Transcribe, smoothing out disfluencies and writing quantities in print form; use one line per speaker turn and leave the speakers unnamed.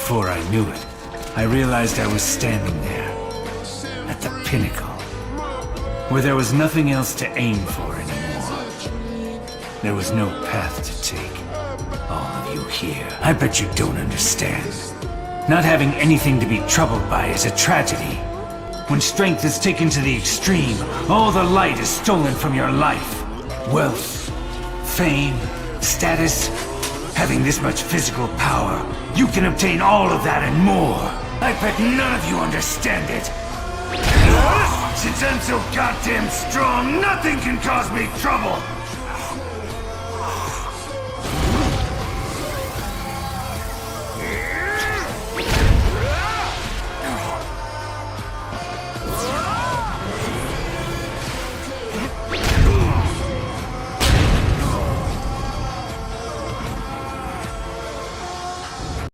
before I knew it, I realized I was standing there, at the pinnacle, where there was nothing else to aim for anymore. There was no path to take. All of you here, I bet you don't understand. Not having anything to be troubled by is a tragedy. When strength is taken to the extreme, all the light is stolen from your life. Wealth, fame, status. Having this much physical power, you can obtain all of that and more. I bet none of you understand it. Since I'm so goddamn strong, nothing can cause me trouble.